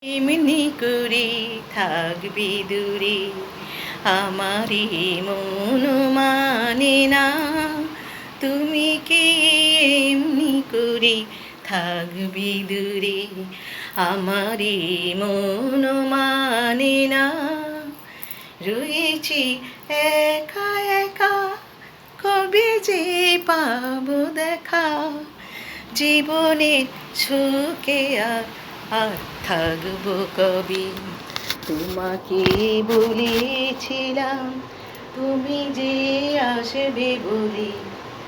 এমনি করে থাকবি দূরে, আমারই মন মানে না। তুমি কি এমনি করে থাকবি দূরে, আমারই মন মানে না। রয়েছি একা একা, কবে যে পাবো দেখা, জীবনের সুখে আর থাকবো কবে। তোমাকে বলেছিলাম তুমি যে আসবে বলে,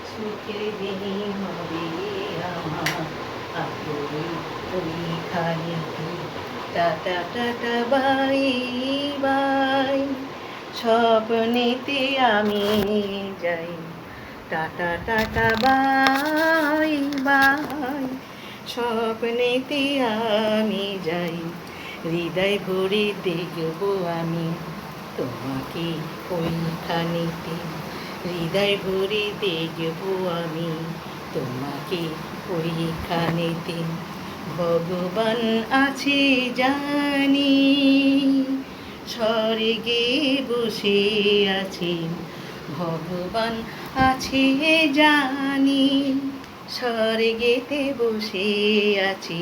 সুখের দিন হবে আমার আগে ওইখানে। টাটা টাটা বাই বাই, স্বপ্নেতে আমি যাই। টাটা টাটা বাই বাই, স্বপ্নেতে আমি যাই। হৃদয় ভরে দেখব আমি তোমাকে ওইখানেতে, হৃদয় ভরে দেখব আমি তোমাকে ওইখানেতে। ভগবান আছে জানি, স্বর্গে বসে আছেন। ভগবান আছে জানি, স্বর্গেতে বসে আছি।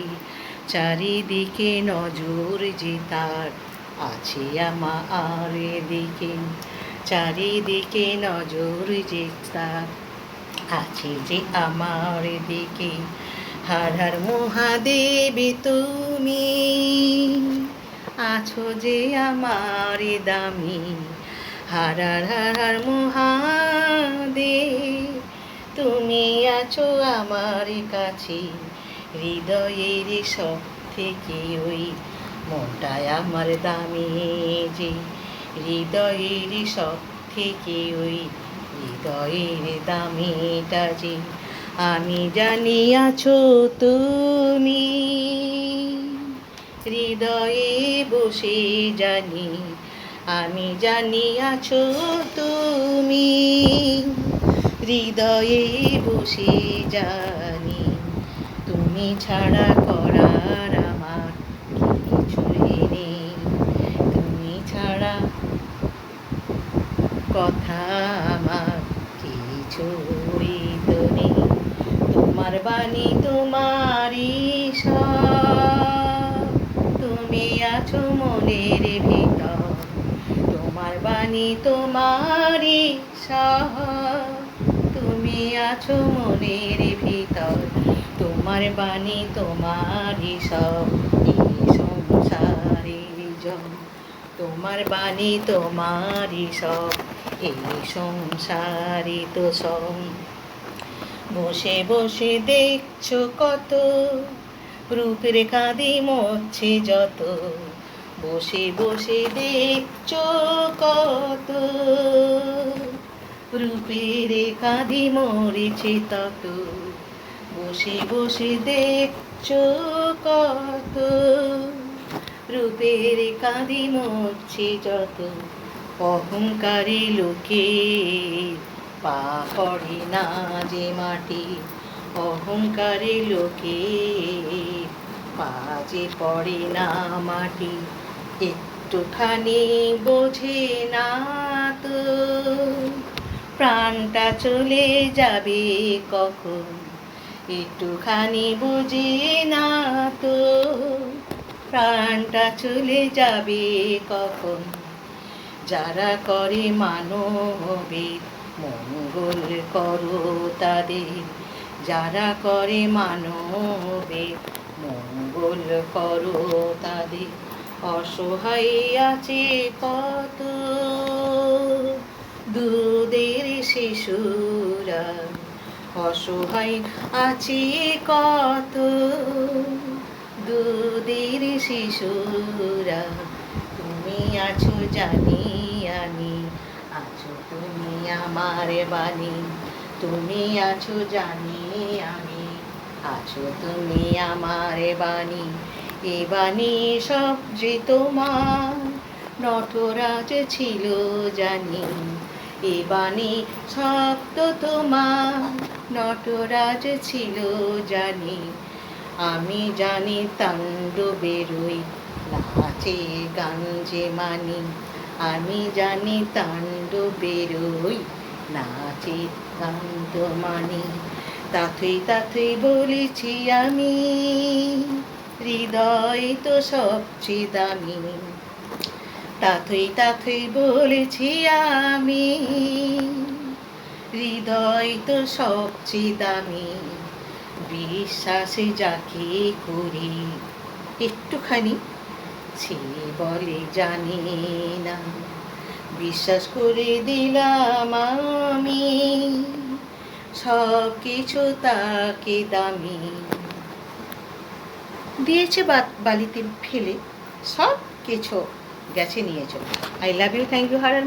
চারিদিকে নজর যে তার আছে আমার দিকে, চারিদিকে নজর যে তার আছে যে আমার দিকে। হার হার মহাদেব তুমি আছো যে আমার দামি। হার হার হার হার মহাদেব তুমি আছো আমার কাছে। হৃদয়ের সব থেকে ওই মনটাই আমার দামি যে, হৃদয়ের সব থেকে ওই হৃদয়ের দামিটা যে। আমি জানি আছো তুমি হৃদয়ে বসে জানি, আমি জানি আছো তুমি হৃদয়ে বসে জানি। তুমি ছাড়া করার আমার কিছুই নেই, তুমি ছাড়া কথা আমার কিছুই তো নেই। তোমার বাণী তোমারই সব, তুমি আছো মনের ভিতর। তোমার বাণী তোমারই সব, তুমি আছো মনের ভিতর। তোমার বাণী তোমারই সব, এই সংসারে জল। তোমার বাণী তোমারই সব, এই সংসারে তো সব। বসে বসে দেখছো কত, রূপের কাঁদি মরছে যত। বসে বসে দেখছো কত, রূপের কাঁদি মরেছে তত। বসে বসে দেখছো কত, রূপের কাঁদি মরছে যত। অহংকারী লোকে পা পড়ে না যে মাটি, অহংকারী লোকে পা যে পড়ে না মাটি। একটুখানি বোঝে না তো, প্রাণটা চলে যাবে কখন। একটুখানি বোঝে না তো, প্রাণটা চলে যাবে কখন। যারা করে মানবের মঙ্গল করো তাদের, যারা করে মানবের মঙ্গল করো তাদের। অসহায় আছে কত দুধের শিশুরা, অসহায় আছে কত দুধের শিশুরা। তুমি আছো জানি আমি, আছো তুমি আমার বাণী। তুমি আছো জানি আমি, আছো তুমি আমার বাণী। এ বাণী সব যে তোমার, নটরাজ ছিল জানি। এ বাণী সব তো তোমার, নটরাজ ছিল জানি। আমি জানি তাণ্ডবের ওই নাচে গান যে মানি আমি জানি তাণ্ডবেরই নাচে গান তো মানি তাথই তাথই বলেছি আমি হৃদয় তো সবচেয়ে দামি তাথই তাথই বলেছি আমি হৃদয় তো সবচেয়ে দামি বিশ্বাসে যাকে করি একটুখানি সে বলে জানি না বিশ্বাস করে দিলাম আমি সব কিছু তাকে দামি দিয়েছে বালিতে ফেলে সব কিছু গেছে নিয়ে চলে I love you thank you হারার